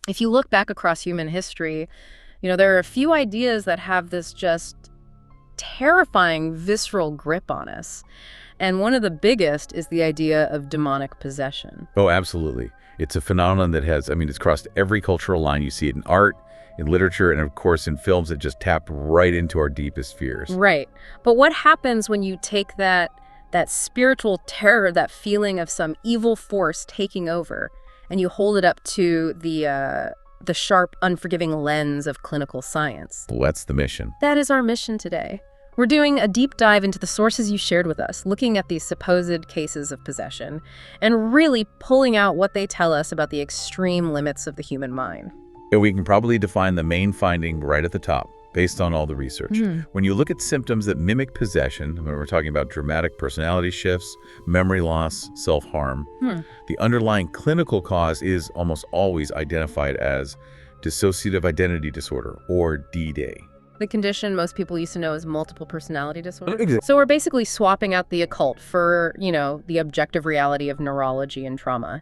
If you look back across human history, there are a few ideas that have this just terrifying, visceral grip on us. And one of the biggest is the idea of demonic possession. Oh, absolutely. It's a phenomenon that it's crossed every cultural line. You see it in art, in literature, and of course in films that just tap right into our deepest fears. Right. But what happens when you take that spiritual terror, that feeling of some evil force taking over, and you hold it up to the sharp, unforgiving lens of clinical science? Well, that's the mission. That is our mission today. We're doing a deep dive into the sources you shared with us, looking at these supposed cases of possession, and really pulling out what they tell us about the extreme limits of the human mind. And we can probably define the main finding right at the top, based on all the research. When you look at symptoms that mimic possession, when we're talking about dramatic personality shifts, memory loss, self-harm, the underlying clinical cause is almost always identified as dissociative identity disorder, or D-Day. The condition most people used to know as multiple personality disorder. So we're basically swapping out the occult for, the objective reality of neurology and trauma.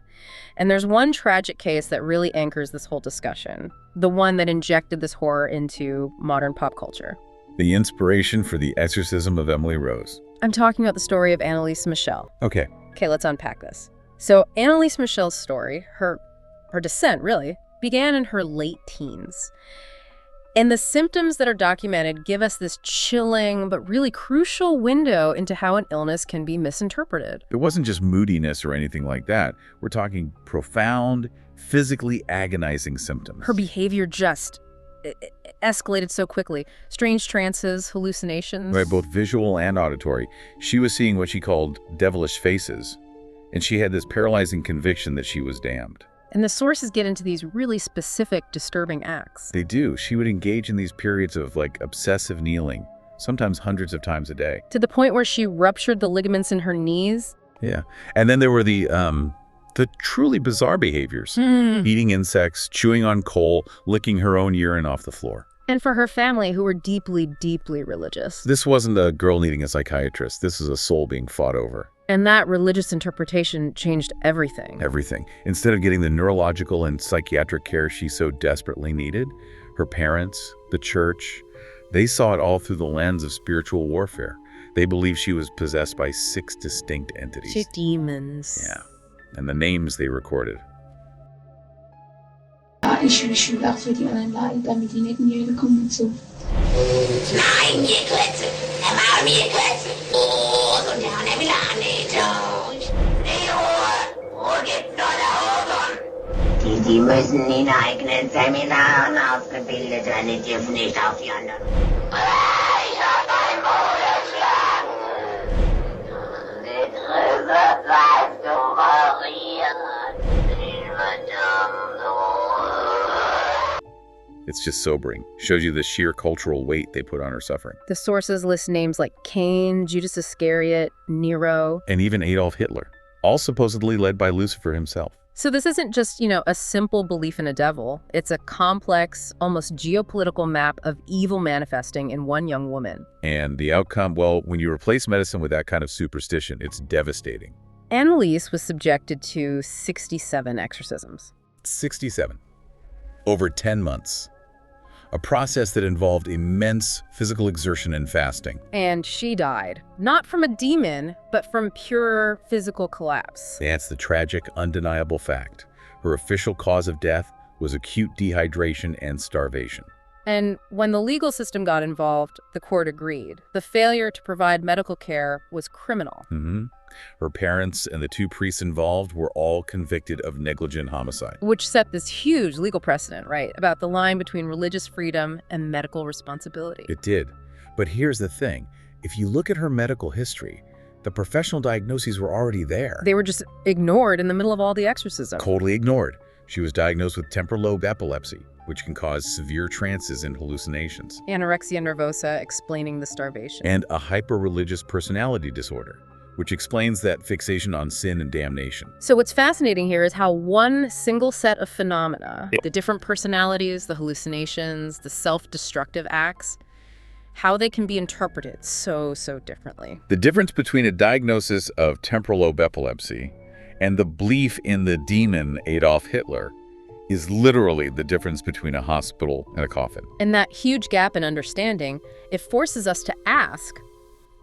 And there's one tragic case that really anchors this whole discussion, the one that injected this horror into modern pop culture. The inspiration for the exorcism of Emily Rose. I'm talking about the story of Anneliese Michel. Okay, let's unpack this. So Anneliese Michel's story, her descent really, began in her late teens. And the symptoms that are documented give us this chilling but really crucial window into how an illness can be misinterpreted. it wasn't just moodiness or anything like that. We're talking profound, physically agonizing symptoms. Her behavior just escalated so quickly. Strange trances, hallucinations. Right, both visual and auditory. She was seeing what she called devilish faces, and she had this paralyzing conviction that she was damned. And the sources get into these really specific, disturbing acts. They do. She would engage in these periods of obsessive kneeling, sometimes hundreds of times a day. To the point where she ruptured the ligaments in her knees. Yeah. And then there were the truly bizarre behaviors. Eating insects, chewing on coal, licking her own urine off the floor. And for her family, who were deeply, deeply religious. This wasn't a girl needing a psychiatrist. This was a soul being fought over. And that religious interpretation changed everything. Everything. Instead of getting the neurological and psychiatric care she so desperately needed, her parents, the church, they saw it all through the lens of spiritual warfare. They believed she was possessed by 6 distinct entities. Demons. Yeah. And the names they recorded. Ich will Schüler für die anderen Leute, damit die nicht mehr kommen und so. Nein, wir kürzen. Mal wir kürzen. Oh, so down every line. Ruhe gibt nur da oben. Die müssen in eigenen Seminaren ausgebildet werden, die dürfen nicht auf die anderen. Ich hab mein Bruder geschlagen. Die Trübe bleibst du variieren. Die verdammte Ruhe. It's just sobering. Shows you the sheer cultural weight they put on her suffering. The sources list names like Cain, Judas Iscariot, Nero. And even Adolf Hitler, all supposedly led by Lucifer himself. So this isn't just, a simple belief in a devil. It's a complex, almost geopolitical map of evil manifesting in one young woman. And the outcome, well, when you replace medicine with that kind of superstition, it's devastating. Anneliese was subjected to 67 exorcisms. 67. Over 10 months. A process that involved immense physical exertion and fasting. And she died, not from a demon, but from pure physical collapse. That's the tragic, undeniable fact. Her official cause of death was acute dehydration and starvation. And when the legal system got involved, the court agreed. The failure to provide medical care was criminal. Her parents and the 2 priests involved were all convicted of negligent homicide. Which set this huge legal precedent, right, about the line between religious freedom and medical responsibility. It did. But here's the thing. If you look at her medical history, the professional diagnoses were already there. They were just ignored in the middle of all the exorcism. Totally ignored. She was diagnosed with temporal lobe epilepsy, which can cause severe trances and hallucinations. Anorexia nervosa, explaining the starvation. And a hyper-religious personality disorder, which explains that fixation on sin and damnation. So what's fascinating here is how one single set of phenomena, the different personalities, the hallucinations, the self-destructive acts, how they can be interpreted so differently. The difference between a diagnosis of temporal lobe epilepsy and the belief in the demon Adolf Hitler is literally the difference between a hospital and a coffin. And that huge gap in understanding, it forces us to ask,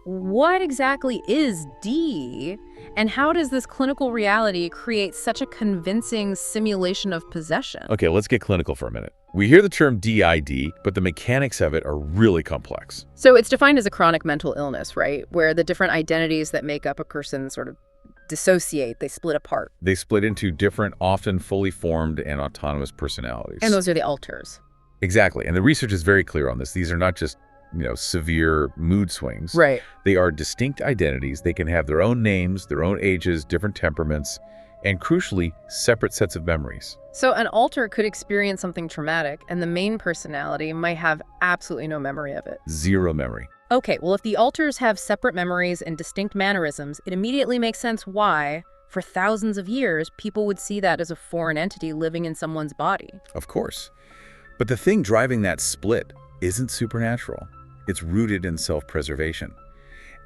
what exactly is D? And how does this clinical reality create such a convincing simulation of possession? Okay, let's get clinical for a minute. We hear the term DID, but the mechanics of it are really complex. So it's defined as a chronic mental illness, right? Where the different identities that make up a person sort of dissociate, they split apart. They split into different, often fully formed and autonomous personalities. And those are the alters. Exactly. And the research is very clear on this. These are not just, severe mood swings. Right. They are distinct identities. They can have their own names, their own ages, different temperaments, and crucially, separate sets of memories. So an alter could experience something traumatic, and the main personality might have absolutely no memory of it. Zero memory. Okay, well, if the alters have separate memories and distinct mannerisms, it immediately makes sense why, for thousands of years, people would see that as a foreign entity living in someone's body. Of course. But the thing driving that split isn't supernatural. It's rooted in self-preservation.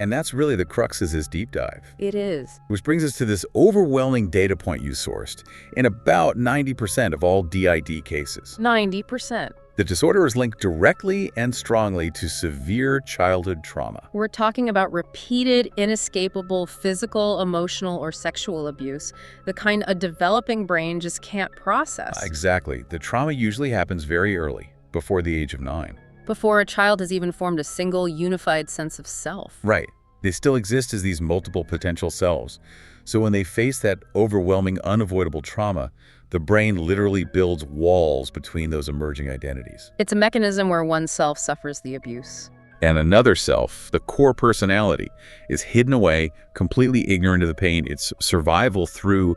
And that's really the crux of this deep dive. It is. Which brings us to this overwhelming data point you sourced. In about 90% of all DID cases, 90%. the disorder is linked directly and strongly to severe childhood trauma. We're talking about repeated, inescapable physical, emotional, or sexual abuse, the kind a developing brain just can't process. Exactly. The trauma usually happens very early, before the age of 9. Before a child has even formed a single, unified sense of self. Right. They still exist as these multiple potential selves. So when they face that overwhelming, unavoidable trauma, the brain literally builds walls between those emerging identities. It's a mechanism where one self suffers the abuse. And another self, the core personality, is hidden away, completely ignorant of the pain. It's survival through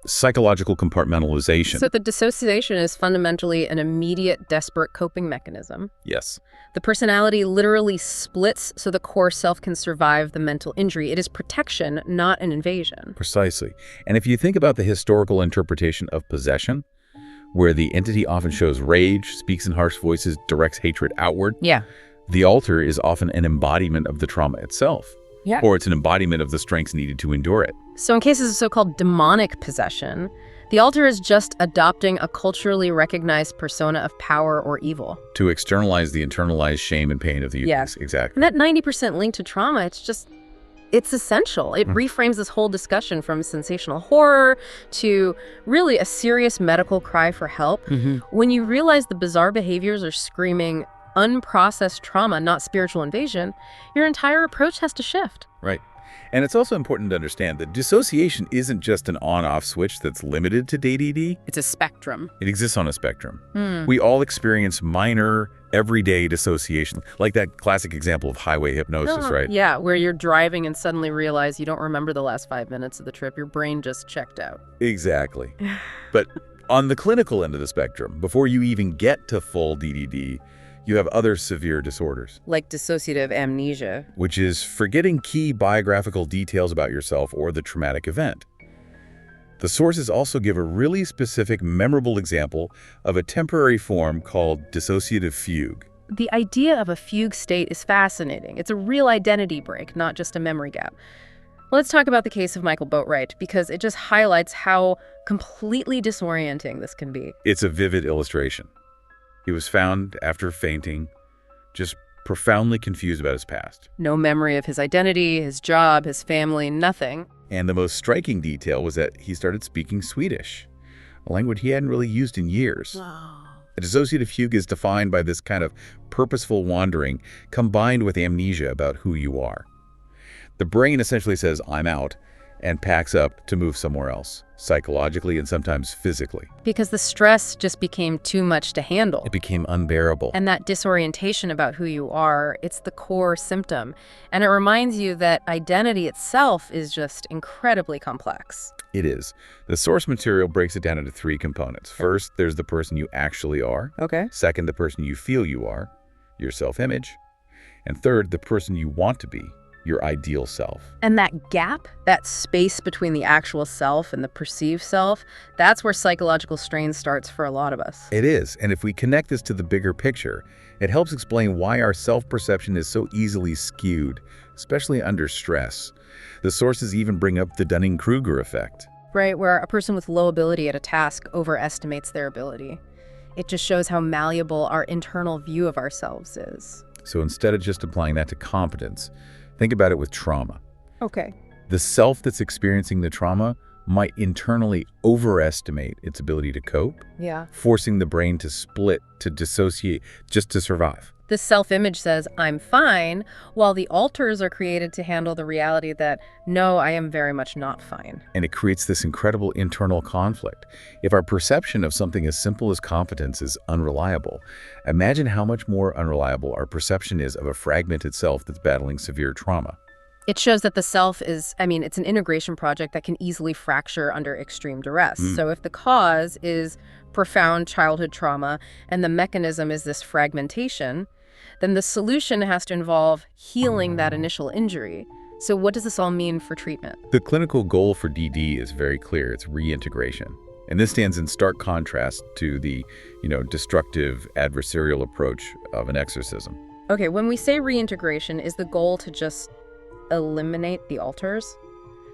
psychological compartmentalization. So the dissociation is fundamentally an immediate, desperate coping mechanism. Yes. The personality literally splits so the core self can survive the mental injury. It is protection, not an invasion. Precisely. And if you think about the historical interpretation of possession, where the entity often shows rage, speaks in harsh voices, directs hatred outward, Yeah. the alter is often an embodiment of the trauma itself. Yeah. Or it's an embodiment of the strengths needed to endure it. So in cases of so-called demonic possession, the alter is just adopting a culturally recognized persona of power or evil. To externalize the internalized shame and pain of the Yeah. abuse. Exactly. And that 90% link to trauma, it's essential. It reframes this whole discussion from sensational horror to really a serious medical cry for help. When you realize the bizarre behaviors are screaming unprocessed trauma, not spiritual invasion, your entire approach has to shift. Right. And it's also important to understand that dissociation isn't just an on-off switch that's limited to DDD. It's a spectrum. It exists on a spectrum. We all experience minor, everyday dissociation, like that classic example of highway hypnosis, right? Yeah, where you're driving and suddenly realize you don't remember the last 5 minutes of the trip. Your brain just checked out. Exactly. But on the clinical end of the spectrum, before you even get to full DDD, you have other severe disorders. Like dissociative amnesia. Which is forgetting key biographical details about yourself or the traumatic event. The sources also give a really specific, memorable example of a temporary form called dissociative fugue. The idea of a fugue state is fascinating. It's a real identity break, not just a memory gap. Let's talk about the case of Michael Boatwright, because it just highlights how completely disorienting this can be. It's a vivid illustration. He was found after fainting, just profoundly confused about his past. No memory of his identity, his job, his family, nothing. And the most striking detail was that he started speaking Swedish, a language he hadn't really used in years. Wow. A dissociative fugue is defined by this kind of purposeful wandering combined with amnesia about who you are. The brain essentially says, I'm out, and packs up to move somewhere else, psychologically and sometimes physically. Because the stress just became too much to handle. It became unbearable. And that disorientation about who you are, it's the core symptom. And it reminds you that identity itself is just incredibly complex. It is. The source material breaks it down into 3 components. First, there's the person you actually are. Okay. Second, the person you feel you are, your self-image. And third, the person you want to be, your ideal self. And that gap, that space between the actual self and the perceived self, that's where psychological strain starts for a lot of us. It is. And if we connect this to the bigger picture, it helps explain why our self-perception is so easily skewed, especially under stress. The sources even bring up the Dunning-Kruger effect. right? Where a person with low ability at a task overestimates their ability. It just shows how malleable our internal view of ourselves is. So instead of just applying that to competence, think about it with trauma. Okay. The self that's experiencing the trauma might internally overestimate its ability to cope, Yeah. forcing the brain to split, to dissociate, just to survive. The self-image says, I'm fine, while the alters are created to handle the reality that, no, I am very much not fine. And it creates this incredible internal conflict. If our perception of something as simple as competence is unreliable, imagine how much more unreliable our perception is of a fragmented self that's battling severe trauma. It shows that the self is, it's an integration project that can easily fracture under extreme duress. So if the cause is profound childhood trauma and the mechanism is this fragmentation, then the solution has to involve healing that initial injury. So what does this all mean for treatment? The clinical goal for DD is very clear. It's reintegration. And this stands in stark contrast to the, destructive adversarial approach of an exorcism. Okay, when we say reintegration, is the goal to just eliminate the alters?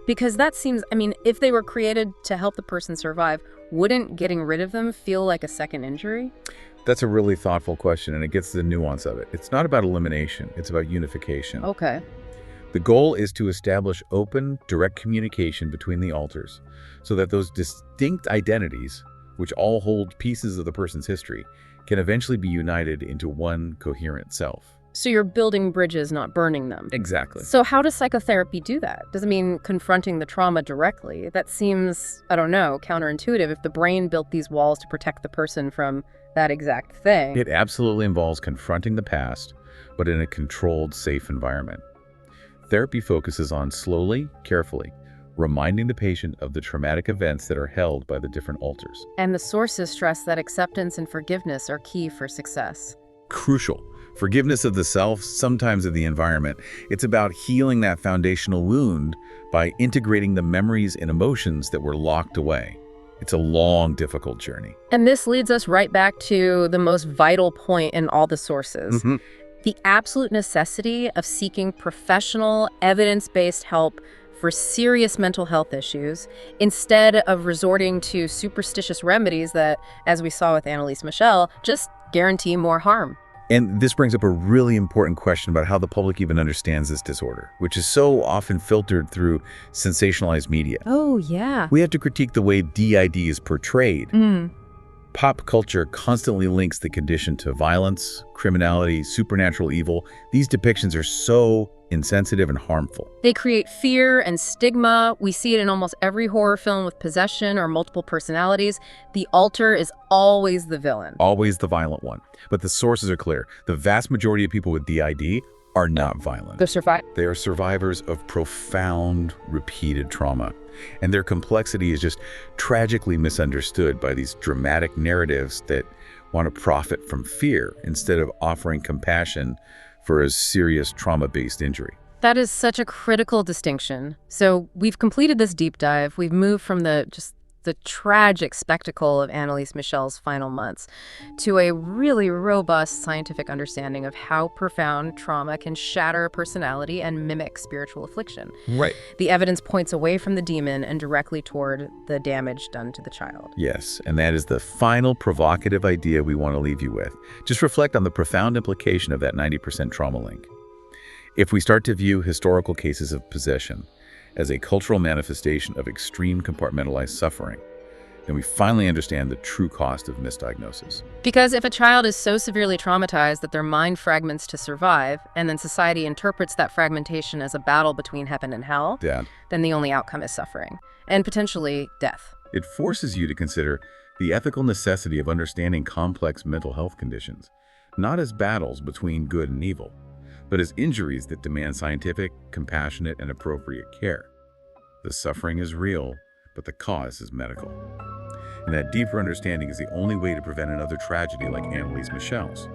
Because that seems, if they were created to help the person survive, wouldn't getting rid of them feel like a second injury? That's a really thoughtful question, and it gets to the nuance of it. It's not about elimination, it's about unification. Okay. The goal is to establish open, direct communication between the alters so that those distinct identities, which all hold pieces of the person's history, can eventually be united into one coherent self. So you're building bridges, not burning them. Exactly. So how does psychotherapy do that? Does it mean confronting the trauma directly? That seems, counterintuitive if the brain built these walls to protect the person from that exact thing. It absolutely involves confronting the past, but in a controlled, safe environment. Therapy focuses on slowly, carefully, reminding the patient of the traumatic events that are held by the different alters. And the sources stress that acceptance and forgiveness are key for success. Crucial. Forgiveness of the self, sometimes of the environment. It's about healing that foundational wound by integrating the memories and emotions that were locked away. It's a long, difficult journey. And this leads us right back to the most vital point in all the sources. The absolute necessity of seeking professional, evidence-based help for serious mental health issues instead of resorting to superstitious remedies that, as we saw with Anneliese Michel, just guarantee more harm. And this brings up a really important question about how the public even understands this disorder, which is so often filtered through sensationalized media. Oh, yeah. We have to critique the way DID is portrayed. Pop culture constantly links the condition to violence, criminality, supernatural evil. These depictions are so insensitive and harmful. They create fear and stigma. We see it in almost every horror film with possession or multiple personalities. The alter is always the villain. Always the violent one. But the sources are clear. The vast majority of people with DID are not violent. They are survivors of profound, repeated trauma. And their complexity is just tragically misunderstood by these dramatic narratives that want to profit from fear instead of offering compassion for a serious trauma-based injury. That is such a critical distinction. So we've completed this deep dive. We've moved from the tragic spectacle of Anneliese Michel's final months to a really robust scientific understanding of how profound trauma can shatter a personality and mimic spiritual affliction. Right. The evidence points away from the demon and directly toward the damage done to the child. Yes, and that is the final provocative idea we want to leave you with. Just reflect on the profound implication of that 90% trauma link. If we start to view historical cases of possession as a cultural manifestation of extreme compartmentalized suffering, then we finally understand the true cost of misdiagnosis. Because if a child is so severely traumatized that their mind fragments to survive, and then society interprets that fragmentation as a battle between heaven and hell, then the only outcome is suffering, and potentially death. It forces you to consider the ethical necessity of understanding complex mental health conditions, not as battles between good and evil, but as injuries that demand scientific, compassionate, and appropriate care. The suffering is real, but the cause is medical. And that deeper understanding is the only way to prevent another tragedy like Anneliese Michel's.